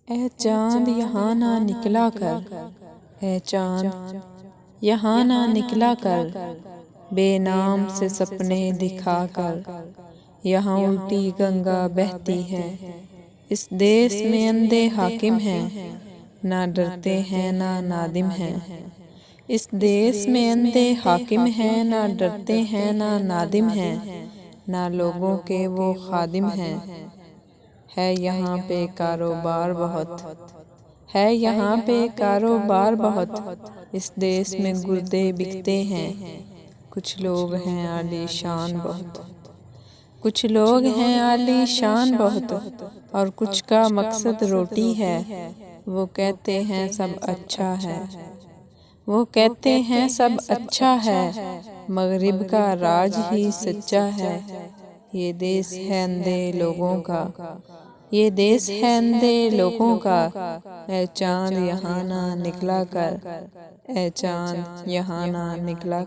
ए चाँद यहाँ ना निकला कर, ए चाँद यहाँ ना निकला कर, बेनाम से सपने दिखा कर। यहाँ उल्टी गंगा बहती है, इस देश में अंधे हाकिम हैं, ना डरते हैं ना नादिम हैं। इस देश में अंधे हाकिम हैं, ना डरते हैं ना नादिम हैं, ना लोगों के वो खादिम हैं। है यहाँ पे कारोबार बहुत, है यहाँ पे कारोबार बहुत। इस देश में गुर्दे बिकते हैं, कुछ लोग हैं आलीशान बहुत। कुछ लोग हैं आलीशान बहुत, और कुछ का मकसद रोटी है। वो कहते हैं सब अच्छा है, वो कहते हैं सब अच्छा है, मगरिब का राज ही सच्चा है। ये देश है अंधे लोगों का, ये देश है अंधे लोगों का। ए चाँद यहाँ ना निकला कर, ए चाँद यहाँ ना निकला।